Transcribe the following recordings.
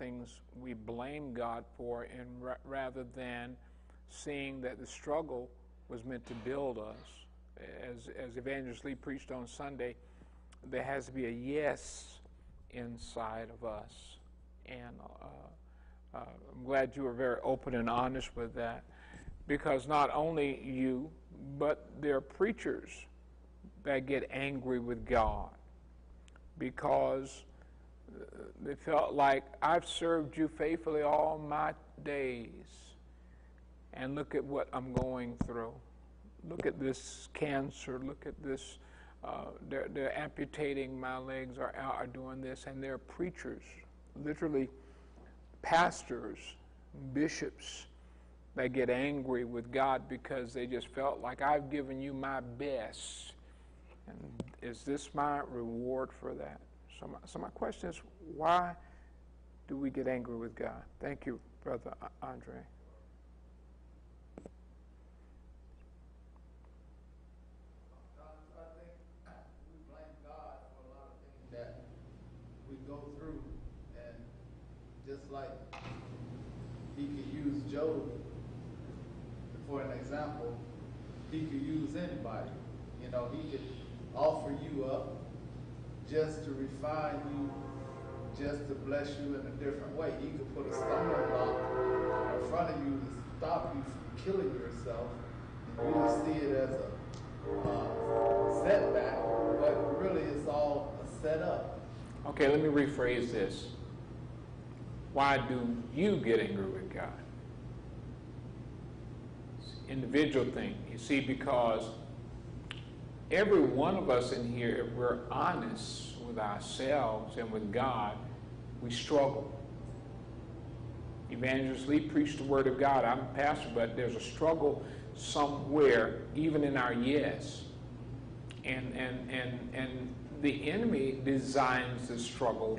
things we blame God for, and rather than seeing that the struggle was meant to build us. As Evangelist Lee preached on Sunday, there has to be a yes inside of us. And I'm glad you were very open and honest with that, because not only you, but there are preachers that get angry with God because they felt like, I've served you faithfully all my days, and look at what I'm going through. Look at this cancer. Look at this. They're amputating my legs, or are doing this. And they're preachers, literally pastors, bishops, that get angry with God because they just felt like, I've given you my best. And is this my reward for that? So my question is, why do we get angry with God? Thank you, Brother Andre. That we go through, and just like he could use Job for an example, he could use anybody. You know, he could offer you up just to refine you, just to bless you in a different way. He could put a stumbling block in front of you to stop you from killing yourself, and you just see it as a setback, but really it's all set up. Okay, let me rephrase this. Why do you get angry with God? It's an individual thing. You see, because every one of us in here, if we're honest with ourselves and with God, we struggle. Evangelist Lee preached the Word of God. I'm a pastor, but there's a struggle somewhere, even in our yes. And the enemy designs the struggle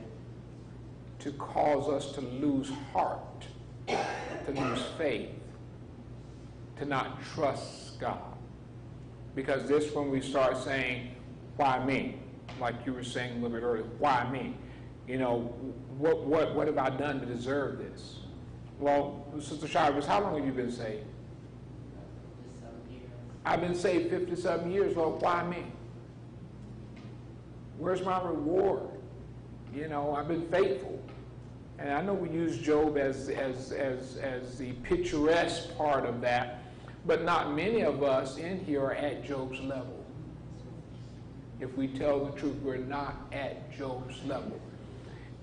to cause us to lose heart, to lose faith, to not trust God. Because this, when we start saying, why me? Like you were saying a little bit earlier, why me? You know, what have I done to deserve this? Well, Sister Chavez, how long have you been saved? 57 years. I've been saved 57 years. Lord, why me? Where's my reward? You know, I've been faithful. And I know we use Job as the picturesque part of that, but not many of us in here are at Job's level. If we tell the truth, we're not at Job's level.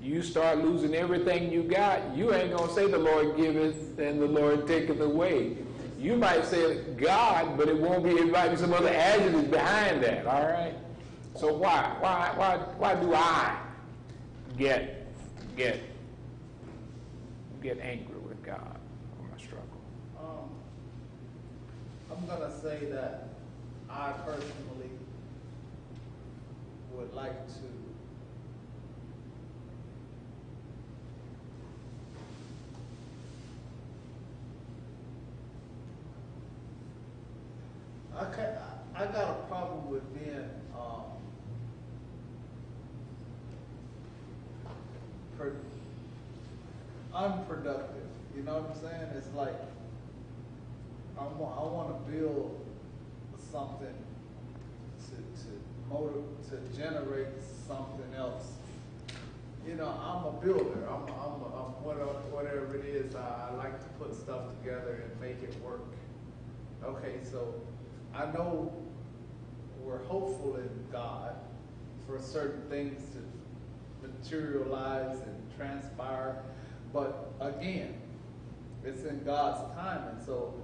You start losing everything you got, you ain't going to say the Lord giveth and the Lord taketh away. You might say God, but it won't be inviting some other adjectives behind that, all right? So why do I get angry with God for my struggle? I'm going to say that I personally would like to I got a problem with being unproductive. You know what I'm saying? It's like I want to build something to generate something else. You know, I'm a builder. I'm whatever it is. I like to put stuff together and make it work. Okay, so I know we're hopeful in God for certain things to materialize and transpire, but again, it's in God's timing, so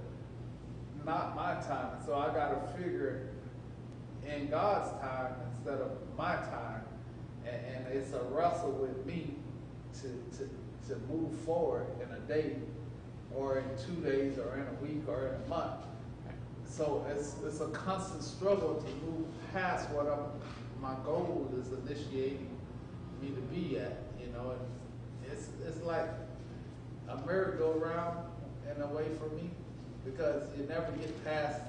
not my timing. So I got to figure in God's time instead of my time, and it's a wrestle with me to move forward in a day, or in 2 days, or in a week, or in a month. So it's a constant struggle to move past what my goal is initiating me to be at, you know. And it's like a merry-go-round in a way for me, because you never get past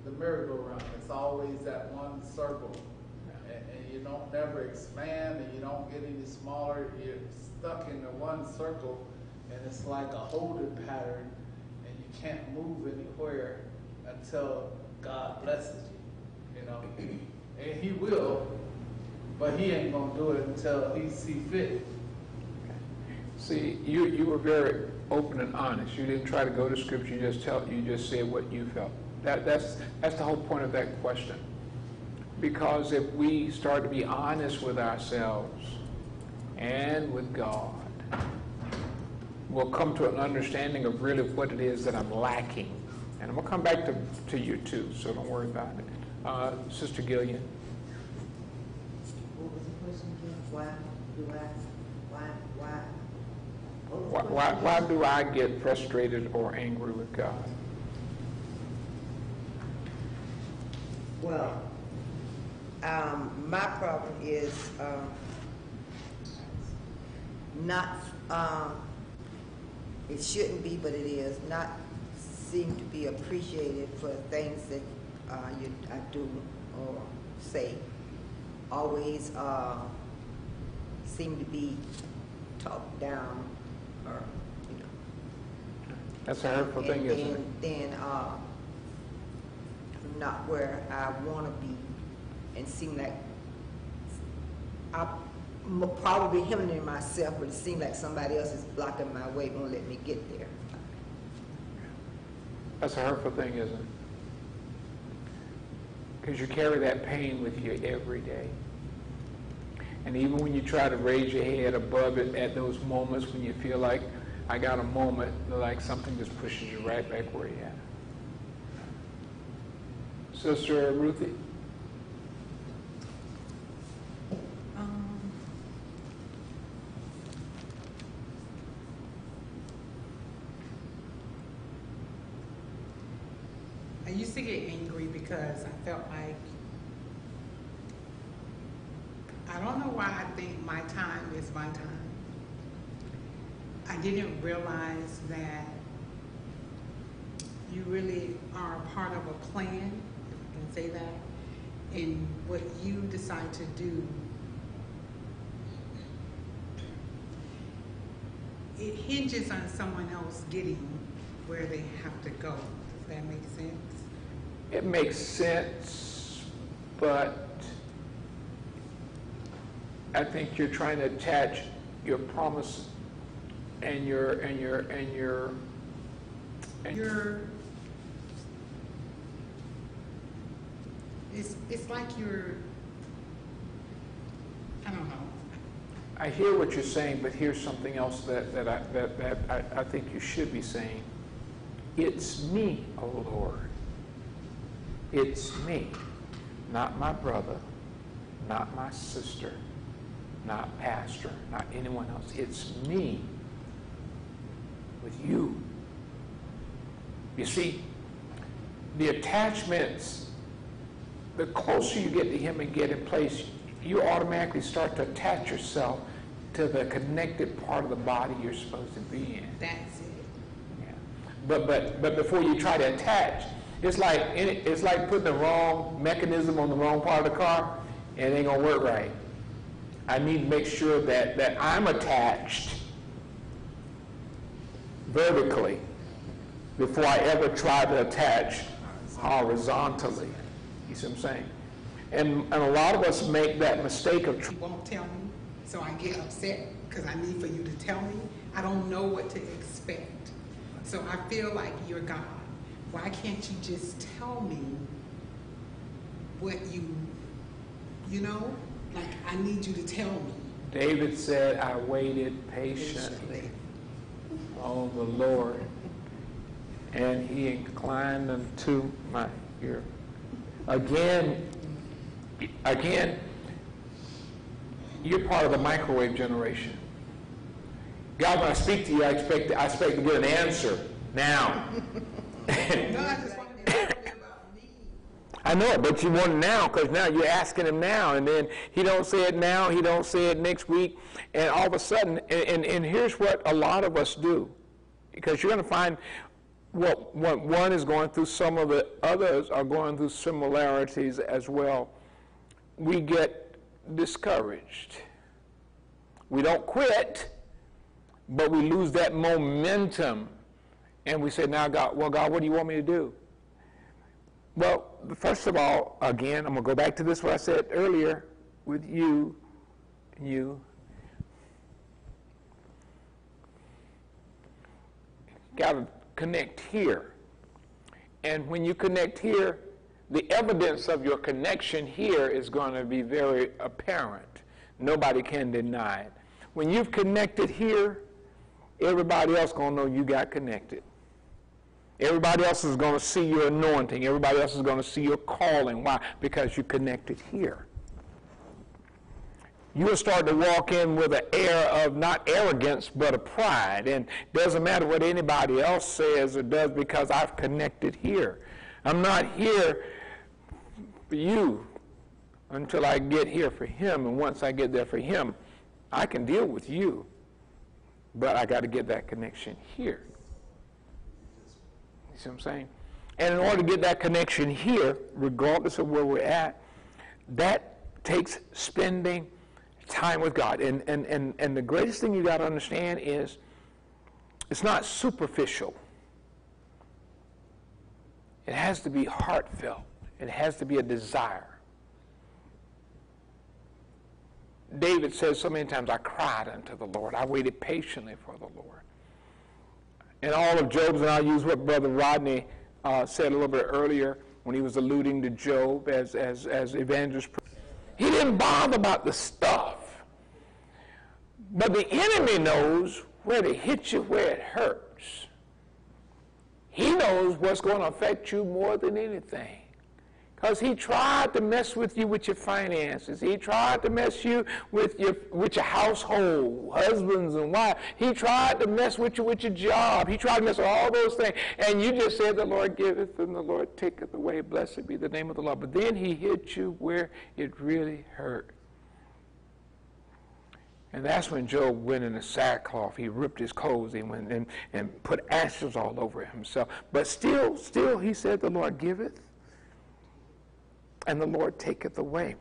the merry-go-round. It's always that one circle, and you don't never expand, and you don't get any smaller. You're stuck in the one circle, and it's like a holding pattern, and you can't move anywhere until God blesses you, you know. And he will, but he ain't gonna do it until he see fit. See, you were very open and honest. You didn't try to go to scripture. You just said what you felt. That's the whole point of that question. Because if we start to be honest with ourselves and with God, we'll come to an understanding of really what it is that I'm lacking. And I'm gonna come back to you too, so don't worry about it. Sister Gillian. What was the question again? Why do I? Why do I get frustrated or angry with God? Well, my problem is not, it shouldn't be, but it is, not seem to be appreciated for things that I do or say. Always seem to be talked down, or, you know. That's a hurtful thing, isn't it? And then not where I want to be, and seem like I'm probably hindering myself, but it seems like somebody else is blocking my way, won't let me get there. That's a hurtful thing, isn't it? Because you carry that pain with you every day. And even when you try to raise your head above it at those moments when you feel like I got a moment, like something just pushes you right back where you're at. Sister Ruthie? I used to get angry because I felt like, I don't know why I think my time is my time. I didn't realize that you really are a part of a plan, if I can say that, and what you decide to do, it hinges on someone else getting where they have to go. Does that make sense? It makes sense, but I think you're trying to attach your promise and it's like you're, I don't know. I hear what you're saying, but here's something else that I think you should be saying. It's me, oh Lord. It's me, not my brother, not my sister, not pastor, not anyone else. It's me with you. You see, the attachments, the closer you get to him and get in place, you automatically start to attach yourself to the connected part of the body you're supposed to be in. That's it. Yeah. But before you try to attach, it's like putting the wrong mechanism on the wrong part of the car, and it ain't gonna work right. I need to make sure that I'm attached vertically before I ever try to attach horizontally. You see what I'm saying? And a lot of us make that mistake of You won't tell me, so I get upset because I need for you to tell me. I don't know what to expect. So I feel like you're God. Why can't you just tell me what you know? Like, I need you to tell me. David said, I waited patiently on the Lord, and he inclined unto my ear. Again, you're part of the microwave generation. God, when I speak to you, I expect to get an answer now. No, I just want to know about me. I know it, but you want it now because now you're asking him now, and then he don't say it now, he don't say it next week, and all of a sudden, and here's what a lot of us do, because you're going to find what one is going through, some of the others are going through similarities as well. we get discouraged. We don't quit, but we lose that momentum. And we say, now, God, well, God, what do you want me to do? Well, first of all, again, I'm going to go back to this, what I said earlier with you. Got to connect here. And when you connect here, the evidence of your connection here is going to be very apparent. Nobody can deny it. When you've connected here, everybody else going to know you got connected. Everybody else is going to see your anointing. Everybody else is going to see your calling. Why? Because you connected here. You'll start to walk in with an air of not arrogance, but a pride. And it doesn't matter what anybody else says or does because I've connected here. I'm not here for you until I get here for him. And once I get there for him, I can deal with you. But I got to get that connection here. You see what I'm saying? And in order to get that connection here, regardless of where we're at, that takes spending time with God. And the greatest thing you got to understand is it's not superficial. It has to be heartfelt. It has to be a desire. David says so many times, I cried unto the Lord. I waited patiently for the Lord. And all of Job's, and I'll use what Brother Rodney said a little bit earlier when he was alluding to Job as evangelist. He didn't bother about the stuff. But the enemy knows where to hit you where it hurts. He knows what's going to affect you more than anything. Because he tried to mess with you with your finances. He tried to mess you with your household, husbands and wives. He tried to mess with you with your job. He tried to mess with all those things. And you just said, the Lord giveth and the Lord taketh away. Blessed be the name of the Lord. But then he hit you where it really hurt. And that's when Job went into sackcloth. He ripped his clothes and put ashes all over himself. But still, he said, the Lord giveth and the Lord taketh away.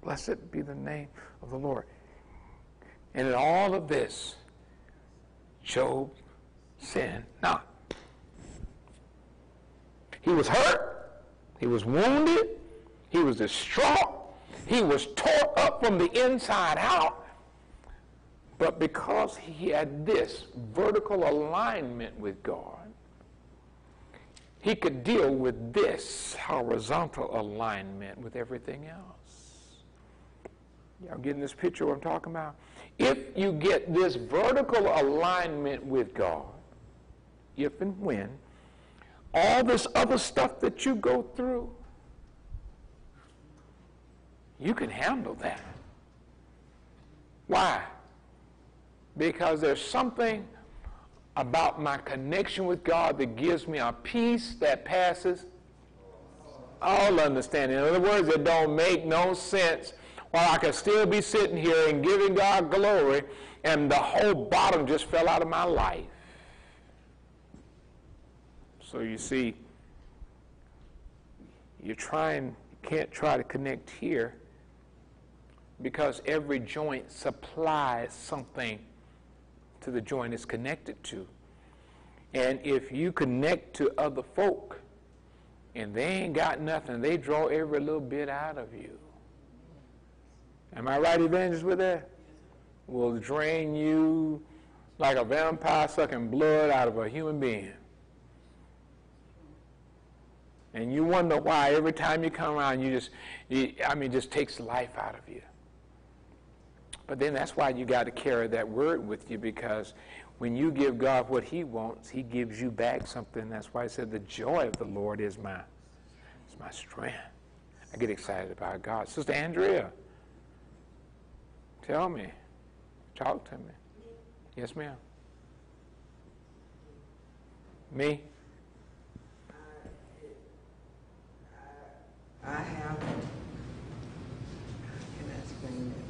Blessed be the name of the Lord. And in all of this, Job sinned not. He was hurt. He was wounded. He was distraught. He was tore up from the inside out. But because he had this vertical alignment with God, he could deal with this horizontal alignment with everything else. Y'all getting this picture what I'm talking about? If you get this vertical alignment with God, if and when, all this other stuff that you go through, you can handle that. Why? Because there's something about my connection with God that gives me a peace that passes all understanding. In other words, it don't make no sense while I can still be sitting here and giving God glory and the whole bottom just fell out of my life. So you see, you can't try to connect here because every joint supplies something to the joint it's connected to. And if you connect to other folk and they ain't got nothing, they draw every little bit out of you. Am I right, evangelist, with that? Will drain you like a vampire sucking blood out of a human being. And you wonder why every time you come around, it just takes life out of you. But then that's why you got to carry that word with you, because when you give God what he wants, he gives you back something. That's why I said the joy of the Lord is my strength. I get excited about God. Sister Andrea, tell me. Talk to me. Yes, ma'am. Me? I have, can I explain it?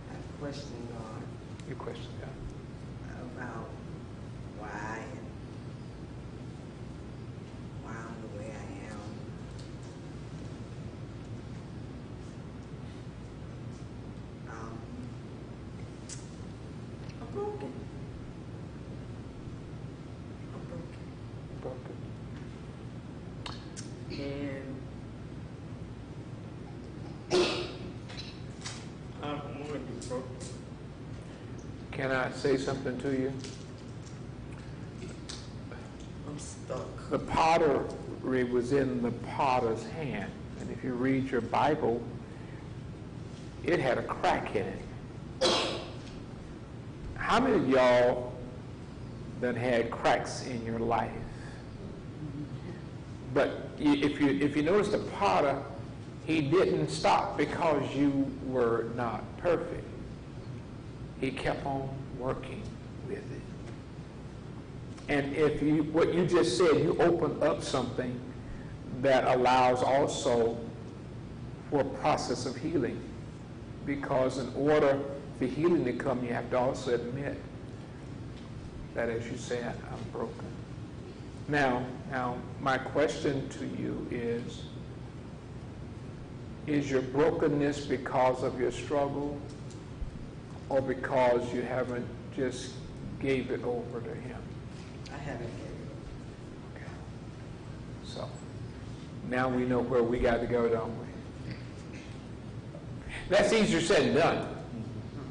I have questioned God. You question God. About why I'm the way I am. broken. I'm broken. And I want to be broken. Can I say something to you? I'm stuck. The pottery was in the potter's hand. And if you read your Bible, it had a crack in it. How many of y'all that had cracks in your life? But if you notice the potter, he didn't stop because you were not perfect. He kept on working with it. And if you, what you just said, you opened up something that allows also for a process of healing. Because in order for healing to come, you have to also admit that, as you said, I'm broken. Now, my question to you is your brokenness because of your struggle or because you haven't just gave it over to him? I haven't gave it. Okay. So, now we know where we got to go, don't we? That's easier said than done.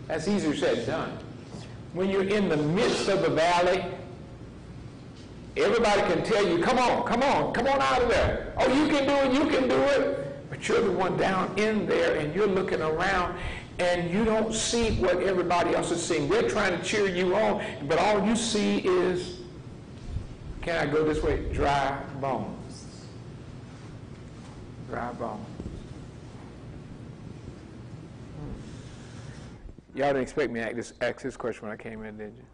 That's easier said than done. When you're in the midst of the valley, everybody can tell you, come on out of there. Oh, you can do it. But you're the one down in there, and you're looking around, and you don't see what everybody else is seeing. They're trying to cheer you on, but all you see is, can I go this way? Dry bones. Dry bones. Y'all didn't expect me to ask this question when I came in, did you?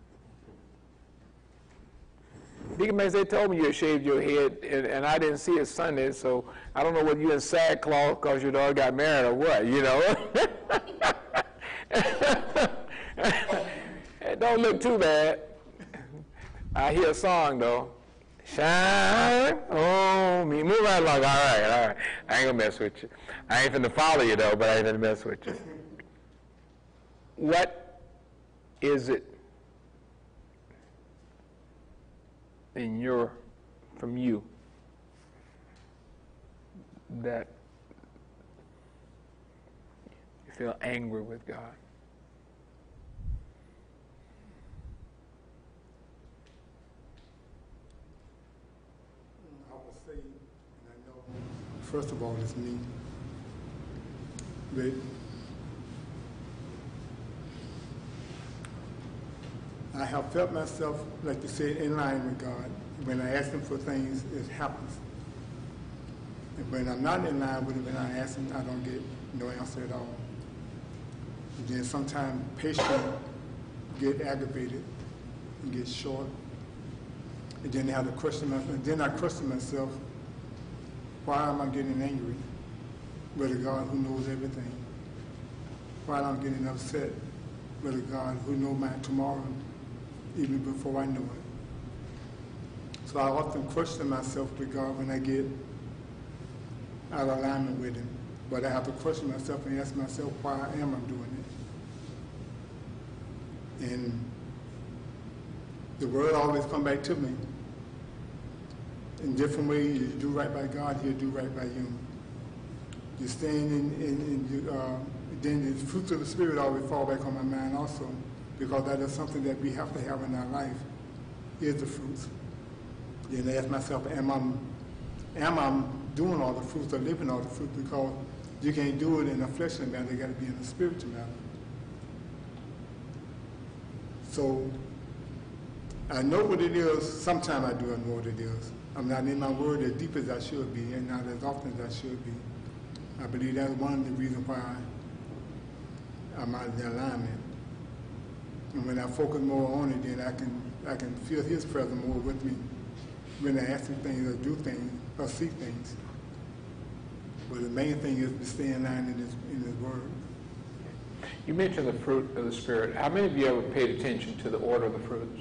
Deacon Mays, they told me you had shaved your head, and I didn't see it Sunday, so I don't know whether you're in sackcloth because your daughter got married or what, you know? It don't look too bad. I hear a song, though. Shine on me. Move right along. All right. I ain't going to mess with you. I ain't finna follow you, though, but I ain't finna mess with you. What is it from you that you feel angry with God? I would say, and I know, first of all, it's me. But I have felt myself, like you said, in line with God. When I ask him for things, it happens. And when I'm not in line with him, when I ask him, I don't get no answer at all. And then sometimes patience get aggravated and get short. And then I have to question myself. And then I question myself, why am I getting angry with a God who knows everything? Why am I getting upset with a God who knows my tomorrow even before I know it? So I often question myself with God when I get out of alignment with him. But I have to question myself and ask myself, why am I doing it? And the word always come back to me. In different ways, you do right by God, he'll do right by you. You stand then the fruits of the Spirit always fall back on my mind also, because that is something that we have to have in our life, is the fruits. Then I ask myself, am I doing all the fruits or living all the fruits? Because you can't do it in a fleshly manner, you got to be in a spiritual manner. So I know what it is. Sometimes I do know what it is. I'm not in my word as deep as I should be and not as often as I should be. I believe that's one of the reasons why I'm out of the alignment. And when I focus more on it, then I can feel his presence more with me when I ask him things or do things or see things. But the main thing is to stay in line in his word. You mentioned the fruit of the Spirit. How many of you ever paid attention to the order of the fruits?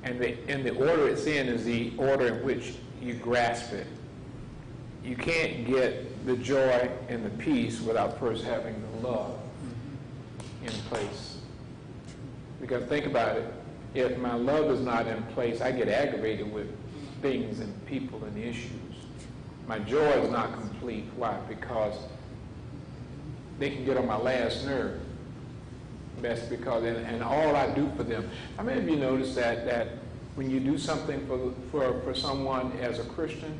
And the order it's in is the order in which you grasp it. You can't get the joy and the peace without first having the love in place. Because think about it, if my love is not in place, I get aggravated with things and people and issues. My joy is not complete. Why? Because they can get on my last nerve. That's because, and all I do for them. How many of you notice that when you do something for someone as a Christian,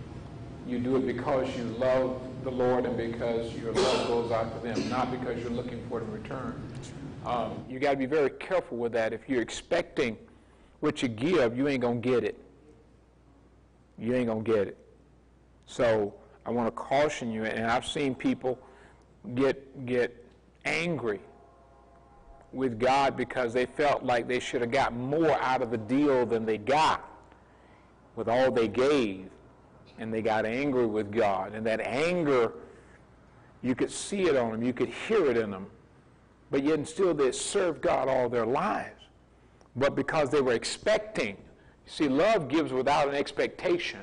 you do it because you love the Lord and because your love goes out to them, not because you're looking for it in return. You got to be very careful with that. If you're expecting what you give, you ain't going to get it. You ain't going to get it. So I want to caution you, and I've seen people get angry with God because they felt like they should have got more out of the deal than they got with all they gave, and they got angry with God. And that anger, you could see it on them, you could hear it in them, but yet and still they served God all their lives. But because they were expecting, you see, love gives without an expectation.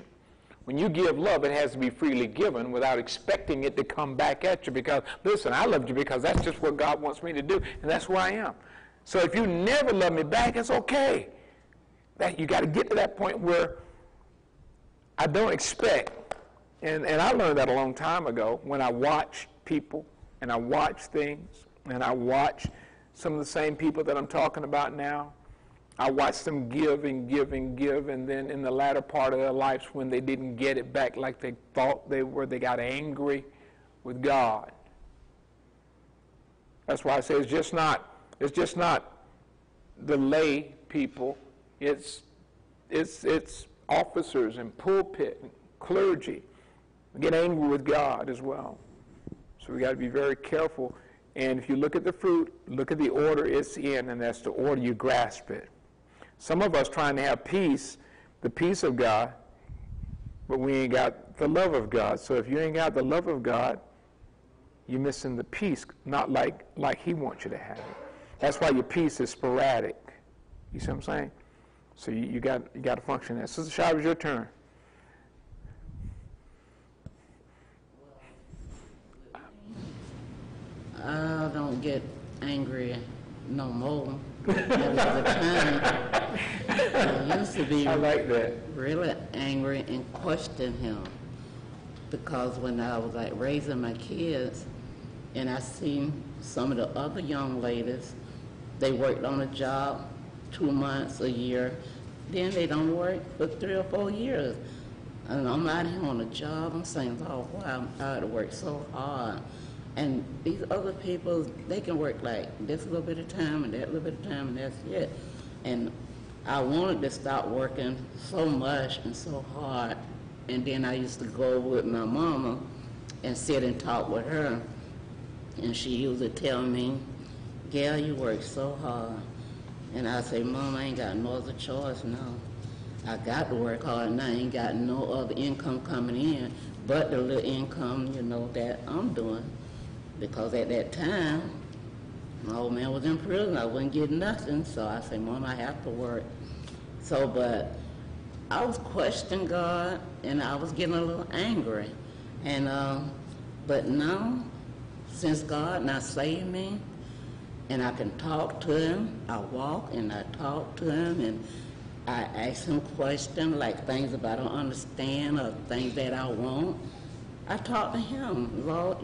When you give love, it has to be freely given without expecting it to come back at you because, listen, I loved you because that's just what God wants me to do, and that's who I am. So if you never love me back, it's okay. You got to get to that point where I don't expect, and I learned that a long time ago when I watch people and I watch things and I watch some of the same people that I'm talking about now. I watched them give and give and give, and then in the latter part of their lives when they didn't get it back like they thought they were, they got angry with God. That's why I say it's just not the lay people, it's officers and pulpit and clergy get angry with God as well. So we got to be very careful. And if you look at the fruit, look at the order it's in, and that's the order you grasp it. Some of us trying to have peace, the peace of God, but we ain't got the love of God. So if you ain't got the love of God, you're missing the peace, not like he wants you to have it. That's why your peace is sporadic. You see what I'm saying? So you got to function that. Sister Shivers, your turn. I don't get angry no more. There was a time I used to be I like that. really angry and question him because when I was like raising my kids and I seen some of the other young ladies, they worked on a job 2 months, a year, then they don't work for 3 or 4 years. And I'm out here on a job, I'm saying, oh, wow, I'm out to work so hard. And these other people, they can work like this little bit of time and that little bit of time and that's it. And I wanted to stop working so much and so hard. And then I used to go with my mama and sit and talk with her. And she used to tell me, Gail, you work so hard. And I say, Mom, I ain't got no other choice now. I got to work hard now. I ain't got no other income coming in but the little income, that I'm doing. Because at that time, my old man was in prison. I wasn't getting nothing. So I said, Mom, I have to work. So, but I was questioning God, and I was getting a little angry. And, but now, since God now saved me, and I can talk to him, I walk and I talk to him, and I ask him questions, like things that I don't understand or things that I want. I talk to him, Lord,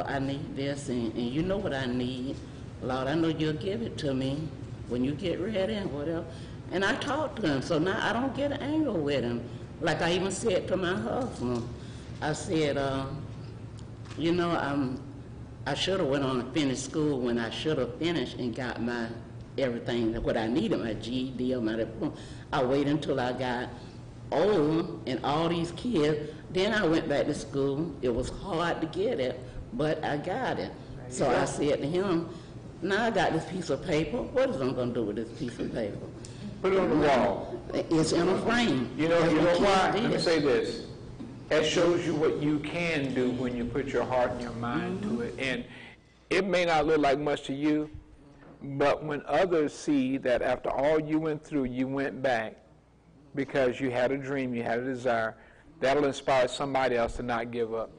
I need this, and you know what I need. Lord, I know you'll give it to me when you get ready and whatever. And I talk to him, so now I don't get angry with him. Like I even said to my husband, I said, I should have went on and finished school when I should have finished and got my everything, what I needed, my GED or my diploma. I waited until I got old and all these kids. Then I went back to school. It was hard to get it, but I got it. So I said to him, now I got this piece of paper. What is I'm going to do with this piece of paper? Put it on the wall. It's in a frame. You know why? Let me say this. That shows you what you can do when you put your heart and your mind to it. And it may not look like much to you, but when others see that after all you went through, you went back because you had a dream, you had a desire, that'll inspire somebody else to not give up.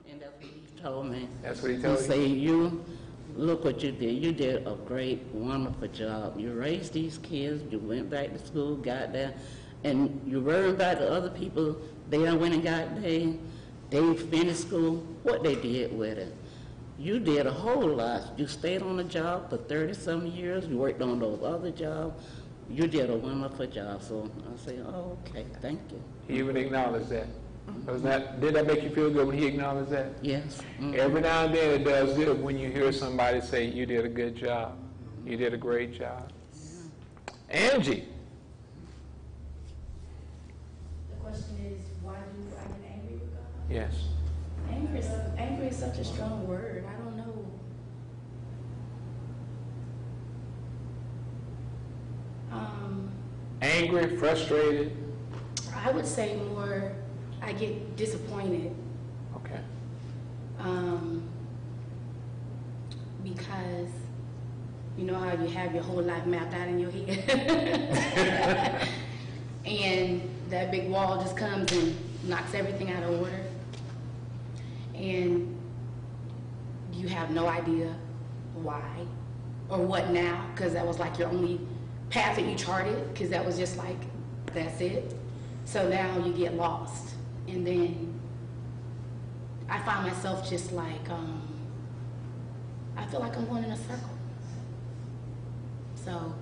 And that's what he told me. That's what he told you? He said, look what you did. You did a great, wonderful job. You raised these kids, you went back to school, got there, and you worried about the other people. They done went and got they finished school, what they did with it. You did a whole lot. You stayed on the job for 30-some years. You worked on those other jobs. You did a wonderful job. So I say, oh, okay, thank you. He even acknowledged that. Did that make you feel good when he acknowledged that? Yes. Every now and then it does good when you hear somebody say, you did a good job. You did a great job. Angie. The question is, why do I get angry with God? Yes. Angry is such a strong word. I don't know. Angry, frustrated. I would say more, I get disappointed. Okay. Because you know how you have your whole life mapped out in your head. And that big wall just comes and knocks everything out of order. And you have no idea why or what now, because that was like your only path that you charted, because that was just like, that's it. So now you get lost. And then I find myself just like, I feel like I'm going in a circle. So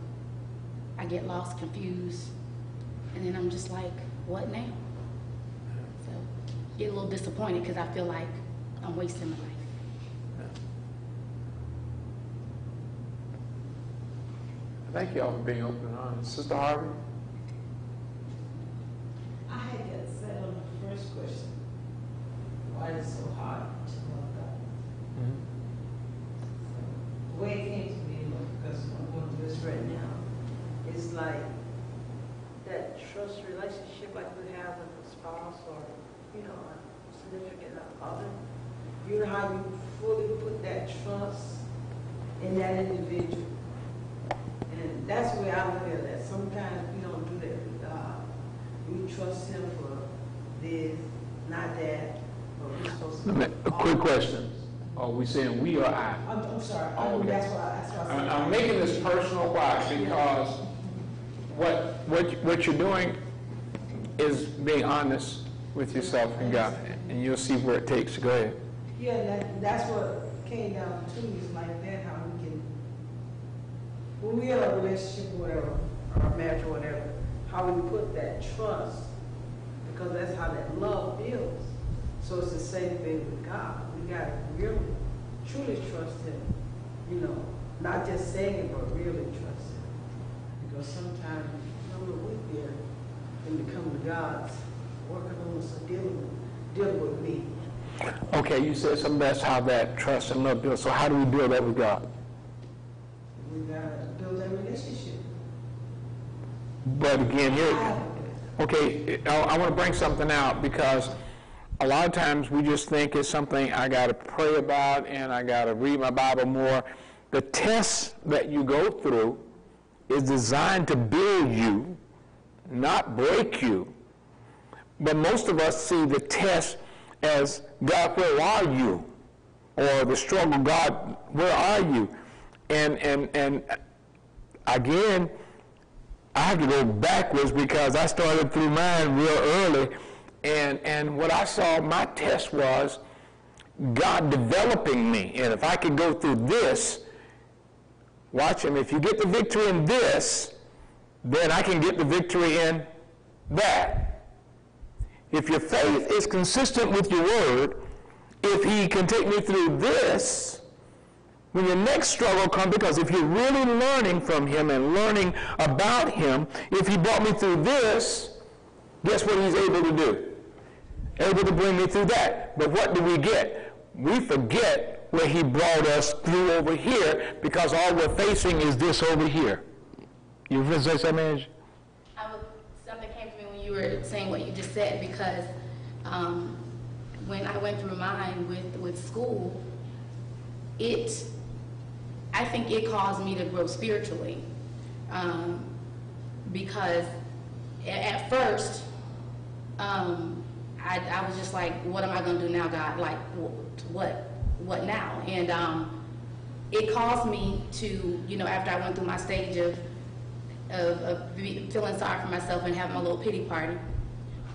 I get lost, confused, and then I'm just like, what now? So get a little disappointed because I feel like I'm wasting my life. Thank you all for being open and honest. Sister Harvey? I had got set on the first question. Why is it so hard to love God? The way it came to me, because I'm going through this right now, it's like that trust relationship like we have with a spouse or, you know, a significant other. You know how you fully put that trust in that individual. And that's where I look at that. Sometimes we don't do that with God. We trust Him for this, not that, but we're supposed to. A quick question. Are we saying we or I? I'm sorry. Oh, okay. That's why I said. I'm making this personal. Why? Because what you're doing is being honest with yourself and God, and you'll see where it takes you. Go ahead. Yeah, that's what came down to me, is like that, how we can, when we have a relationship or whatever, or a marriage or whatever, how we put that trust, because that's how that love builds. So it's the same thing with God. We got to really, truly trust Him, you know, not just saying it, but really trust Him. Because sometimes, you know, we're weak there, and become the gods, working on us, or dealing with me. Okay, you said something. That's how that trust and love builds. So how do we build that with God? We gotta build that relationship. But again, here, okay, I want to bring something out, because a lot of times we just think it's something I got to pray about and I got to read my Bible more. The test that you go through is designed to build you, not break you. But most of us see the test as, God, where are you? Or the struggle, God, where are you? And again, I have to go backwards, because I started through mine real early, and what I saw, my test was God developing me. And if I could go through this, watch Him, if you get the victory in this, then I can get the victory in that. If your faith is consistent with your word, if He can take me through this, when your next struggle comes, because if you're really learning from Him and learning about Him, if He brought me through this, guess what He's able to do? Able to bring me through that. But what do we get? We forget where He brought us through over here, because all we're facing is this over here. You want to say something, Angie? Something came to me when you were saying what you just said, because when I went through mine with school, I think it caused me to grow spiritually, because at first I was just like, what am I going to do now, God? Like, what now? And it caused me to, you know, after I went through my stage of feeling sorry for myself and having my little pity party,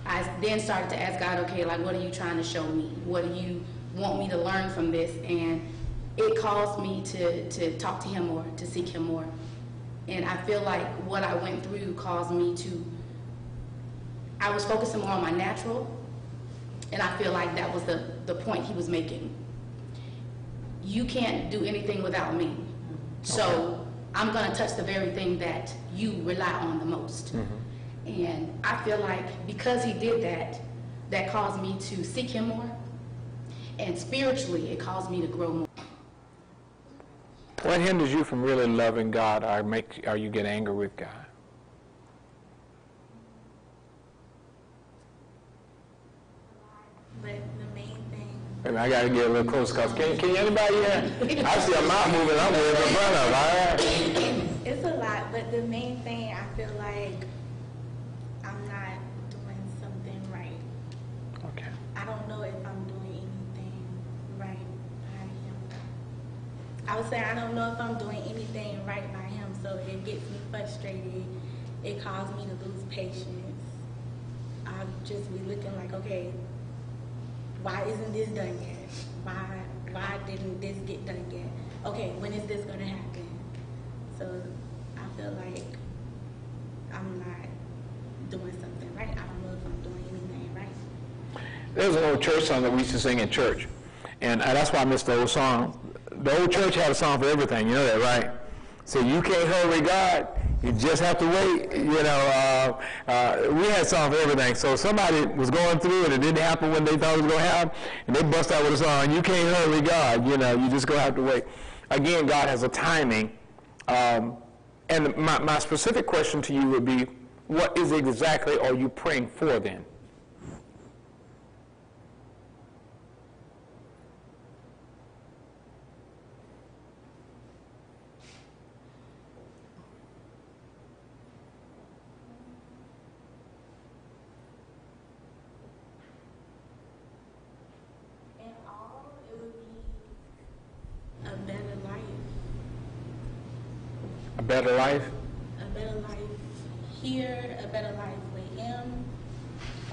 I then started to ask God, okay, like, what are you trying to show me? What do you want me to learn from this? And it caused me to talk to him more, to seek him more. And I feel like what I went through caused me to, I was focusing more on my natural, and I feel like that was the point he was making. You can't do anything without me. So I'm gonna touch the very thing that you rely on the most. And I feel like because he did that, that caused me to seek him more. And spiritually, it caused me to grow more. What hinders you from really loving God or you get angry with God? But the main thing. Wait a minute, I got to get a little closer, because can anybody hear? I see a mouth moving, I'm moving in front of, all right? It's a lot, but the main thing, I feel like I'm not doing something right. Okay. I don't know if I'm doing anything right by him. I would say I don't know if I'm doing anything right by him, so it gets me frustrated. It causes me to lose patience. I'll just be looking like, okay, why isn't this done yet? Why didn't this get done yet? Okay, when is this gonna happen? So I feel like I'm not doing something right. I don't know if I'm doing anything right. There's an old church song that we used to sing in church, and that's why I missed the old song. The old church had a song for everything, you know that, right? So you can't hurry God, you just have to wait. You know, we had a song for everything. So somebody was going through and it didn't happen when they thought it was going to happen, and they bust out with a song, you can't hurry God, you know, you just going to have to wait. Again, God has a timing. And my specific question to you would be, what is exactly are you praying for then? In all, it would be a better life. A better life? A better life here, a better life with him.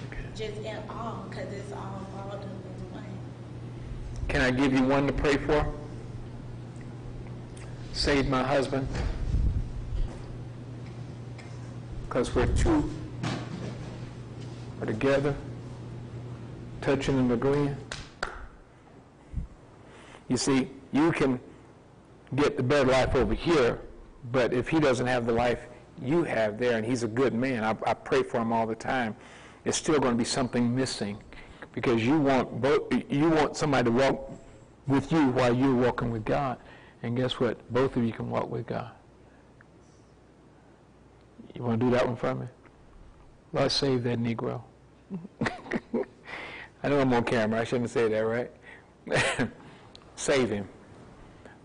Okay. Just in all, because it's all balled up in one. Can I give you one to pray for? Save my husband. Because we're two are together, touching and agreeing. You see, you can get the better life over here, but if he doesn't have the life you have there, and he's a good man, I pray for him all the time, it's still going to be something missing, because you want somebody to walk with you while you're walking with God. And guess what? Both of you can walk with God. You want to do that one for me? Lord, save that Negro. I know I'm on camera. I shouldn't say that, right? Save him.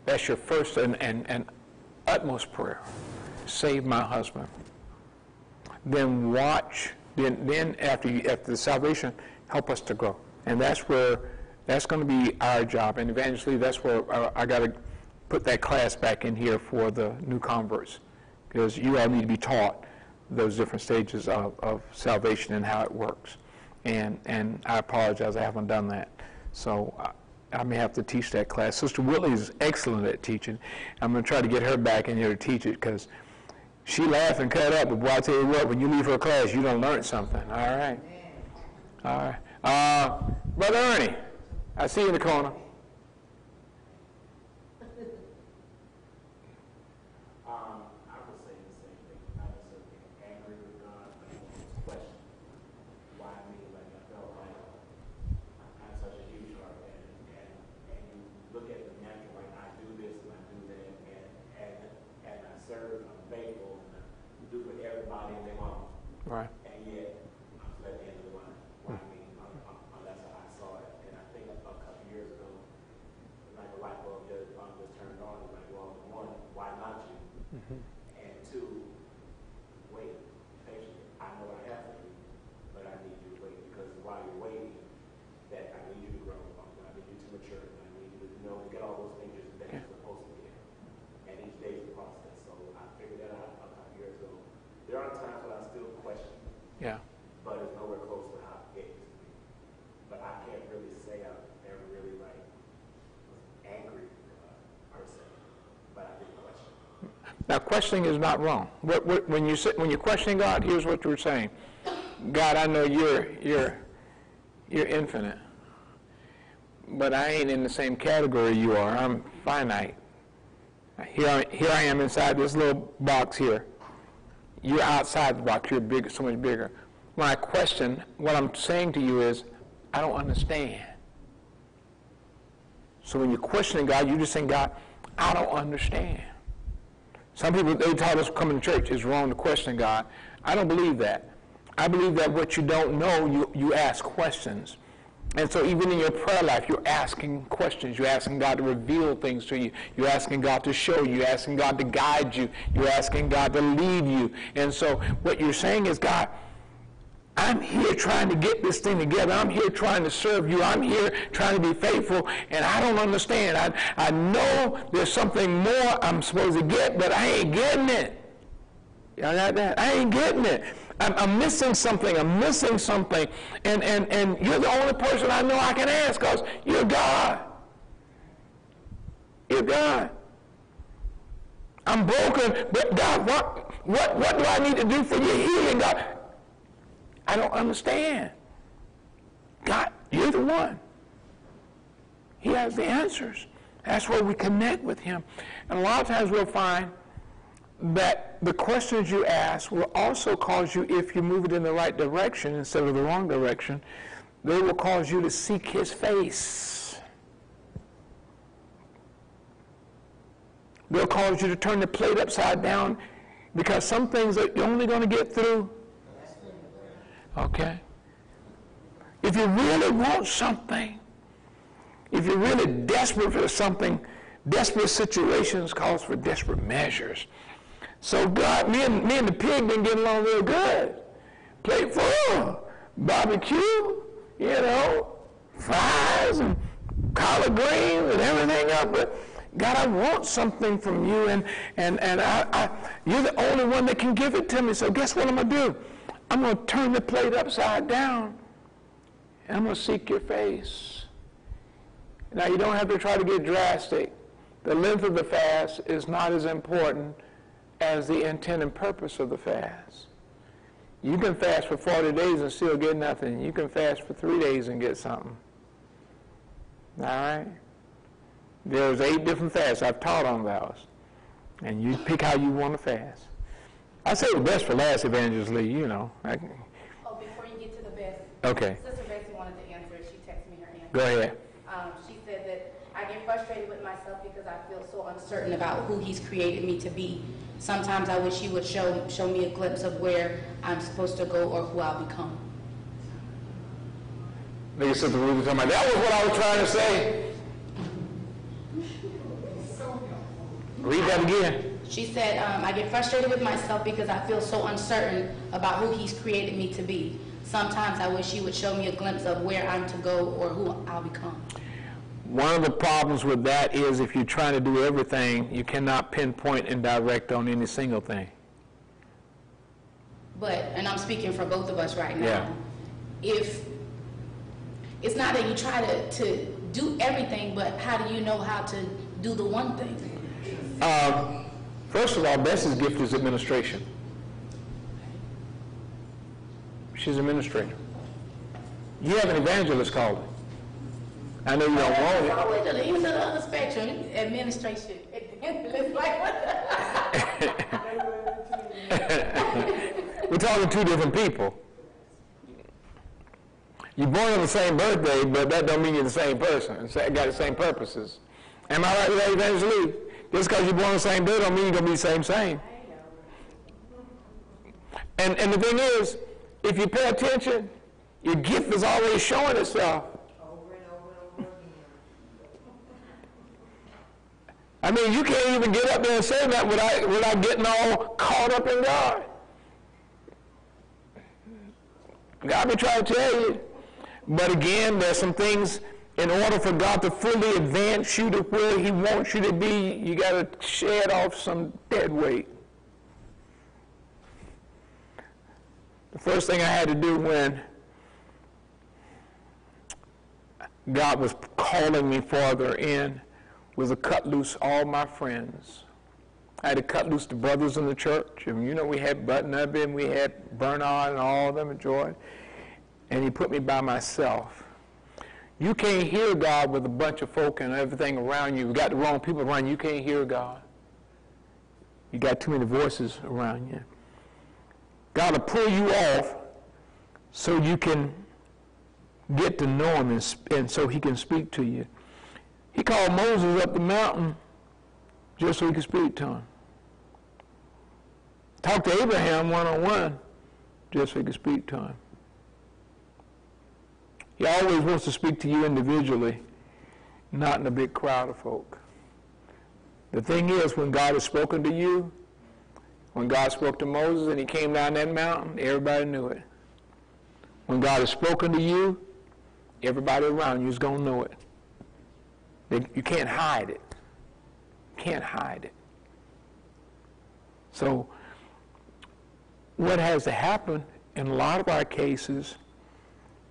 That's your first and utmost prayer. Save my husband. Then watch. Then after the salvation, help us to grow. And that's going to be our job. And eventually, that's where I got to put that class back in here for the new converts, because you all need to be taught those different stages of salvation and how it works. And I apologize, I haven't done that. So I may have to teach that class. Sister Whitley is excellent at teaching. I'm going to try to get her back in here to teach it, because she laughed and cut up, but boy, I tell you what, when you leave her class, you done learned something. All right. All right. Brother Ernie, I see you in the corner. I would say the same thing. I was angry with God, but I was questioning why me. Like I felt like I had such a huge heart, and you look at the natural, like I do this and I do that, and I serve, I'm faithful, and I do for everybody and their mama. Right. And yet I'm still at the end of the line. Why me? That's how I saw it. And I think a couple years ago, like a light bulb just turned on. It's like, well, one, why not you? And two, wait patiently. I know I have to do, but I need you to wait, because while you're waiting, that I need you to grow. I need you to mature. I need you to get all those things that you're supposed to get. Now, questioning is not wrong. When you're questioning God, here's what you're saying. God, I know you're infinite, but I ain't in the same category you are. I'm finite. Here I am inside this little box here. You're outside the box. You're bigger, so much bigger. When I question, what I'm saying to you is, I don't understand. So when you're questioning God, you're just saying, God, I don't understand. Some people, they taught us coming to church, it's wrong to question God. I don't believe that. I believe that what you don't know, you ask questions. And so even in your prayer life, you're asking questions. You're asking God to reveal things to you. You're asking God to show you. You're asking God to guide you. You're asking God to lead you. And so what you're saying is, God, I'm here trying to get this thing together. I'm here trying to serve you. I'm here trying to be faithful, and I don't understand. I know there's something more I'm supposed to get, but I ain't getting it. Y'all got that? I ain't getting it. I'm missing something. I'm missing something. And you're the only person I know I can ask, because you're God. You're God. I'm broken, but God, what do I need to do for your healing, God? I don't understand. God, you're the one. He has the answers. That's where we connect with him. And a lot of times we'll find that the questions you ask will also cause you, if you move it in the right direction instead of the wrong direction, they will cause you to seek his face. They'll cause you to turn the plate upside down, because some things that you're only going to get through. Okay? If you really want something, if you're really desperate for something, desperate situations calls for desperate measures. So God, me and the pig been getting along real good. Plate full, barbecue, fries and collard greens and everything else. But God, I want something from you, and you're the only one that can give it to me. So guess what I'm going to do? I'm going to turn the plate upside down, and I'm going to seek your face. Now, you don't have to try to get drastic. The length of the fast is not as important as the intent and purpose of the fast. You can fast for 40 days and still get nothing. You can fast for 3 days and get something. All right? There's 8 different fasts. I've taught on those. And you pick how you want to fast. I say the best for last, Evangelist Lee, Oh, before you get to the best. Okay. Sister Bessie wanted to answer it. She texted me her answer. Go ahead. She said that I get frustrated with myself because I feel so uncertain about who he's created me to be. Sometimes I wish he would show me a glimpse of where I'm supposed to go or who I'll become. Maybe Sister Ruth was talking about, that was what I was trying to say. Read that again. She said, I get frustrated with myself because I feel so uncertain about who he's created me to be. Sometimes I wish he would show me a glimpse of where I'm to go or who I'll become. One of the problems with that is if you're trying to do everything, you cannot pinpoint and direct on any single thing. But, and I'm speaking for both of us right now, if it's not that you try to do everything, but how do you know how to do the one thing? First of all, Bessie's gift is administration. She's an administrator. You have an evangelist called it. I know you don't want it. Always on the end of the other spectrum, administration. We're talking 2 different people. You're born on the same birthday, but that don't mean you're the same person. Got the same purposes. Am I right with that, Evangelist Lee? Just because you're born on the same day don't mean you're going to be the same. And the thing is, if you pay attention, your gift is always showing itself. Over and over and over again. I mean, you can't even get up there and say that without getting all caught up in God. God be trying to tell you. But again, there's some things, in order for God to fully advance you to where he wants you to be, you got to shed off some dead weight. The first thing I had to do when God was calling me farther in was to cut loose all my friends. I had to cut loose the brothers in the church. And you know, we had Button Up and we had Bernard and all of them and Joy. And he put me by myself. You can't hear God with a bunch of folk and everything around you. You got the wrong people around you. You can't hear God. You got too many voices around you. God will pull you off so you can get to know him and so he can speak to you. He called Moses up the mountain just so he could speak to him. Talked to Abraham one-on-one just so he could speak to him. He always wants to speak to you individually, not in a big crowd of folk. The thing is, when God has spoken to you, when God spoke to Moses and he came down that mountain, everybody knew it. When God has spoken to you, everybody around you is going to know it. You can't hide it. You can't hide it. So, what has to happen in a lot of our cases,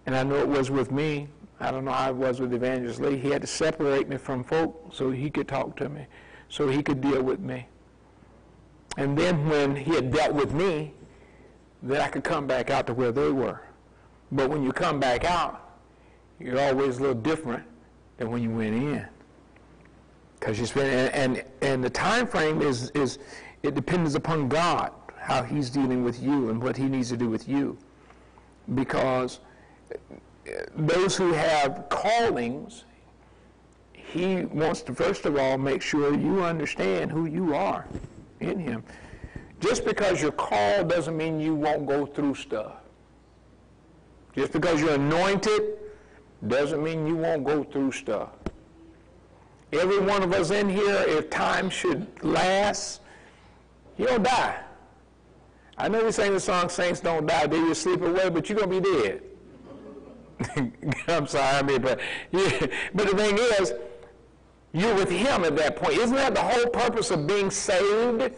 and I know it was with me, I don't know how it was with Evangelist Lee, he had to separate me from folk so he could talk to me, so he could deal with me. And then when he had dealt with me, then I could come back out to where they were. But when you come back out, you're always a little different than when you went in. Because you spend, and the time frame is it depends upon God, how he's dealing with you and what he needs to do with you. Because those who have callings, he wants to first of all make sure you understand who you are in him. Just because you're called doesn't mean you won't go through stuff. Just because you're anointed doesn't mean you won't go through stuff. Every one of us in here, if time should last, you don't die. I know we sing the song, Saints Don't Die, they will sleep away, but you're going to be dead. I'm sorry, but the thing is, you're with him at that point. Isn't that the whole purpose of being saved?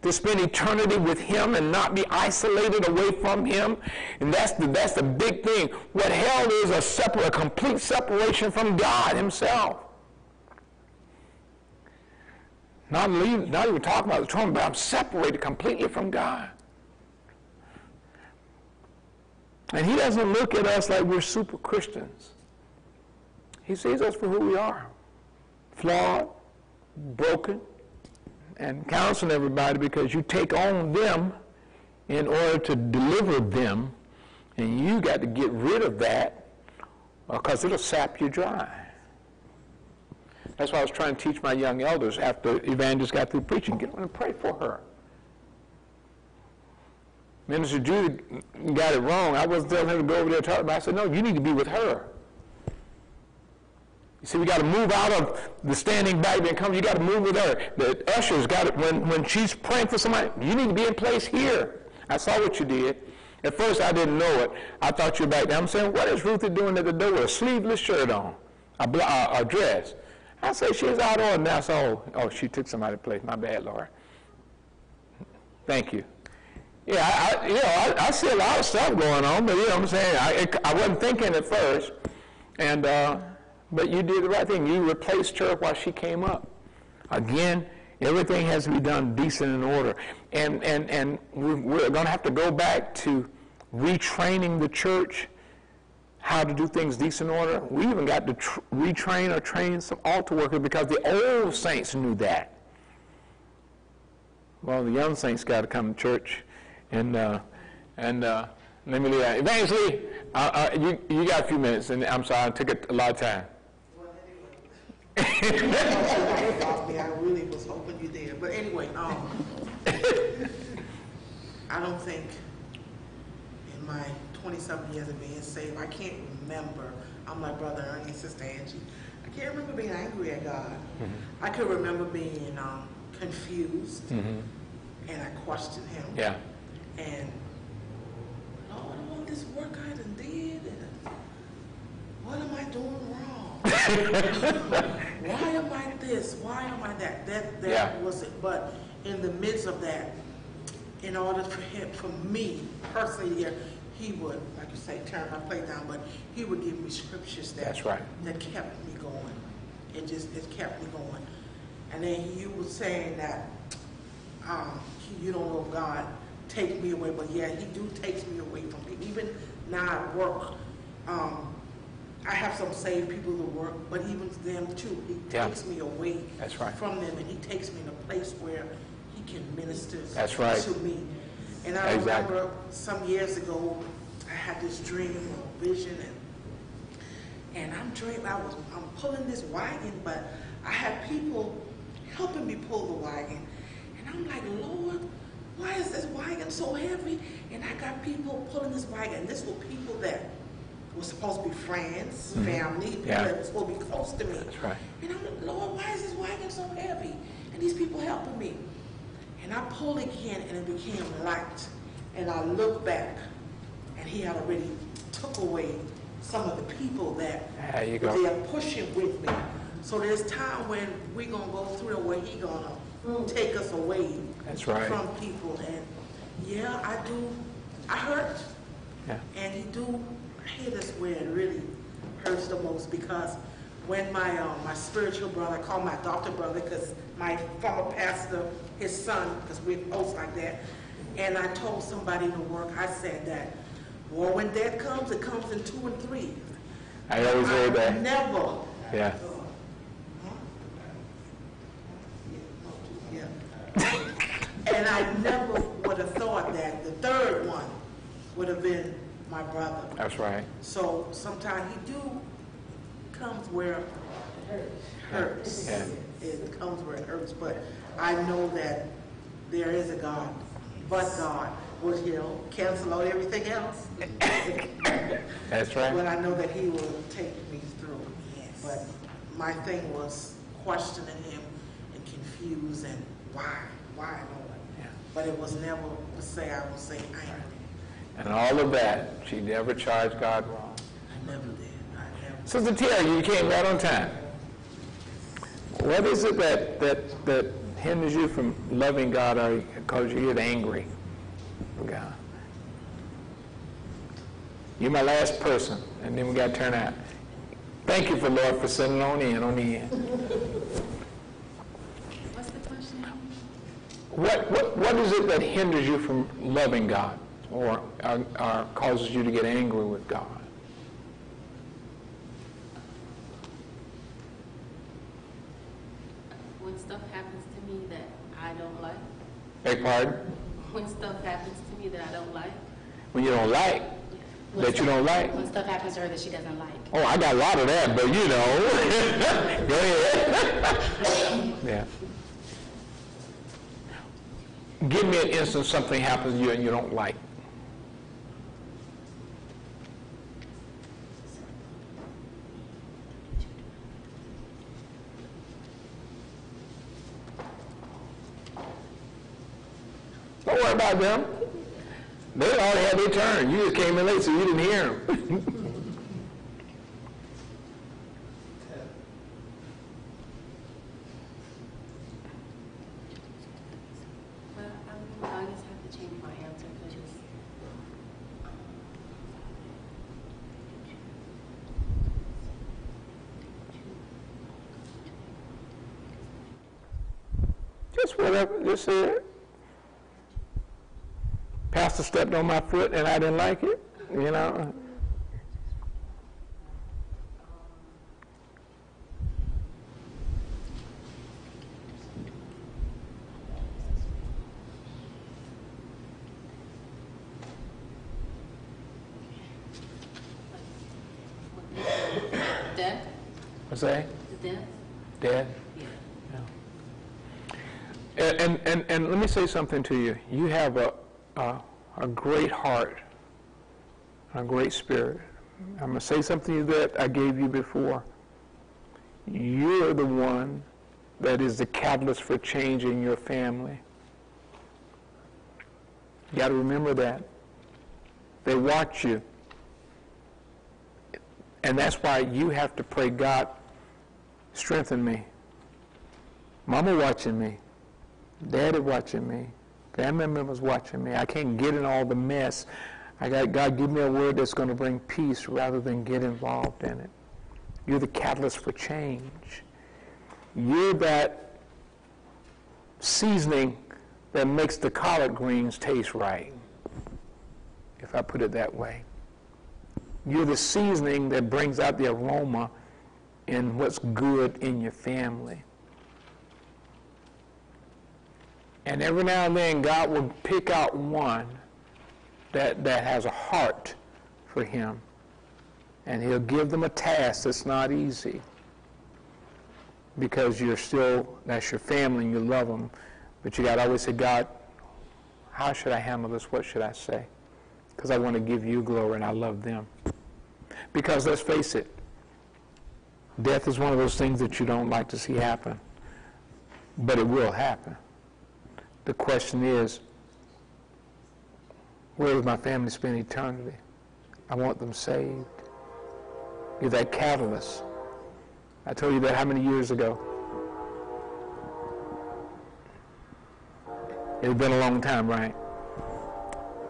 To spend eternity with him and not be isolated away from him? And that's the big thing. What hell is a complete separation from God himself. Not even talking about the throne, but I'm separated completely from God. And he doesn't look at us like we're super Christians. He sees us for who we are. Flawed, broken, and counseling everybody because you take on them in order to deliver them, and you got to get rid of that because it'll sap you dry. That's why I was trying to teach my young elders after Evangelist got through preaching. Get on and pray for her. Minister Judy got it wrong. I wasn't telling him to go over there and talk about it. I said, no, you need to be with her. You see, we got to move out of the standing back and come. You got to move with her. The ushers got it when she's praying for somebody. You need to be in place here. I saw what you did. At first, I didn't know it. I thought you were back there. I'm saying, what is Ruthie doing at the door with a sleeveless shirt on, a dress? I say she's out on now. So, she took somebody's place. My bad, Laura. Thank you. Yeah, I see a lot of stuff going on, but you know what I'm saying. I wasn't thinking at first, and but you did the right thing. You replaced her while she came up. Again, everything has to be done decent and order, and we're going to have to go back to retraining the church how to do things decent order. We even got to retrain or train some altar workers because the old saints knew that. Well, the young saints got to come to church, and let me leave that. Evangelist Lee, you got a few minutes, and I'm sorry I took a lot of time. Well, anyway, I really was hoping you did, but anyway, I don't think in my 27 years of being saved, I can't remember. I'm like Brother Ernie and Sister Angie. I can't remember being angry at God. Mm-hmm. I could remember being confused, mm-hmm. and I questioned him. Yeah. And Lord, all this work I done did, and what am I doing wrong? Why am I this? Why am I that? That was it. But in the midst of that, in order for me personally, he would, like you say, turn my plate down, but he would give me scriptures that kept me going. It kept me going. And then you were saying that you don't know if God take me away, but yeah, he do takes me away from people. Even now at work, I have some saved people to work, but even them too, he takes me away That's right. from them, and he takes me in a place where he can minister That's right. to me. And I Exactly. remember some years ago, I had this dream or vision, and I'm pulling this wagon, but I had people helping me pull the wagon. And I'm like, Lord, why is this wagon so heavy? And I got people pulling this wagon. And this were people that were supposed to be friends, family, people that were supposed to be close to me. That's right. And I'm like, Lord, why is this wagon so heavy? And these people helping me. And I pulled again, and it became light. And I looked back, and he had already took away some of the people that were there pushing with me. So there's time when we're going to go through where he's going to take us away from people. And yeah, I hurt. Yeah. And he do hit us where it really hurts the most, because when my spiritual brother, I call my adopted brother because my former pastor, his son, because we're close like that, and I told somebody to work, I said that, well, when death comes, it comes in 2 and 3. I always heard that. Never. Yeah. And I never would have thought that the third one would have been my brother. That's right. So sometimes he do comes where it hurts. Yeah. It comes where it hurts. But I know that there is a God. But God will cancel out everything else. That's right. But I know that he will take me through. Yes. But my thing was questioning him and confused and why, Lord? Yeah. But it was never to say I was saying angry. And all of that, she never charged God wrong. I never did. Sister Terry, you came right on time. What is it that hinders you from loving God or causes you to get angry with God? You're my last person, and then we got to turn out. Thank you, Lord, for sending on the end. What's the question? What is it that hinders you from loving God or causes you to get angry with God? When stuff happens to me that I don't like. Beg pardon? When stuff happens to me that I don't like. When you don't like? That you don't like? When stuff happens to her that she doesn't like. Oh, I got a lot of that, but you know. Go ahead. Yeah. Give me an instance something happens to you and you don't like. Don't worry about them. They already had their turn. You just came in late, so you didn't hear them. Well, I just have to change my answer because Just whatever. Just say it. Pastor stepped on my foot and I didn't like it, you know. death. What's that? Death. Death? Yeah. And let me say something to you. You have a great heart, a great spirit. I'm going to say something that I gave you before. You're the one that is the catalyst for change in your family. You got to remember that. They watch you. And that's why you have to pray, God, strengthen me. Mama watching me. Daddy watching me. Family members watching me. I can't get in all the mess. I got God, give me a word that's going to bring peace rather than get involved in it. You're the catalyst for change. You're that seasoning that makes the collard greens taste right, if I put it that way. You're the seasoning that brings out the aroma in what's good in your family. And every now and then, God will pick out one that has a heart for him. And he'll give them a task that's not easy. Because that's your family and you love them. But you got to always say, God, how should I handle this? What should I say? Because I want to give you glory and I love them. Because let's face it, death is one of those things that you don't like to see happen. But it will happen. The question is, where does my family spend eternity? I want them saved. You're that catalyst. I told you that how many years ago? It's been a long time, right?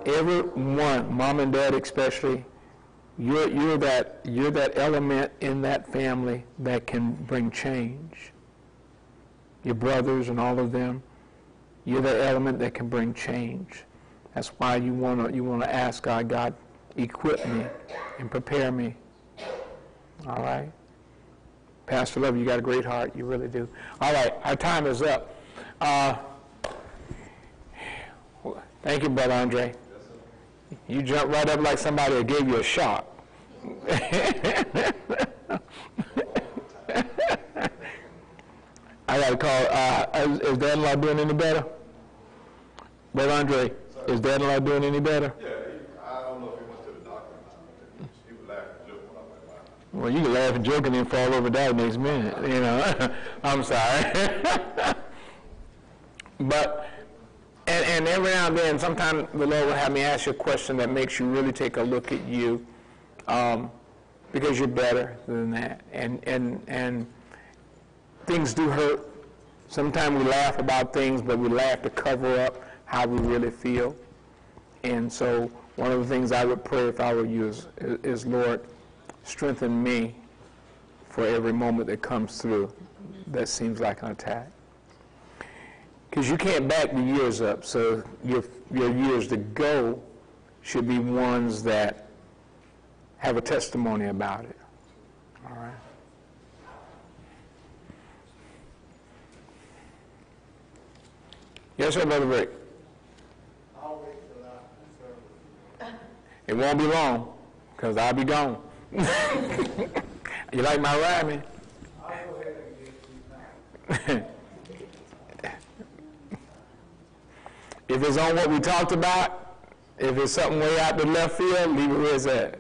Everyone, mom and dad especially, you're that element in that family that can bring change. Your brothers and all of them, you're that element that can bring change. That's why you want to ask God, God, equip me and prepare me. All right? Pastor Love, you got a great heart. You really do. All right, our time is up. Thank you, Brother Andre. You jumped right up like somebody that gave you a shock. I got to call. Is Dad-in-law doing any better? Brother Andre, is Dad-in-law doing any better? Yeah, I don't know if he went to the doctor or not. He would laugh and joke when I went by. Well, you can laugh and joke and then fall over die next minute, you know. I'm sorry. But, and every now and then, sometimes the Lord will have me ask you a question that makes you really take a look at you, because you're better than that. And things do hurt. Sometimes we laugh about things, but we laugh to cover up how we really feel. And so one of the things I would pray if I were you is Lord, strengthen me for every moment that comes through that seems like an attack. Because you can't back the years up, so your years to go should be ones that have a testimony about it. All right? Yes, sir, Brother Rick. I'll wait till after It won't be long, because I'll be gone. You like my rhyming? I'll go ahead and get you now. If it's on what we talked about, if it's something way out the left field, leave it where it's at.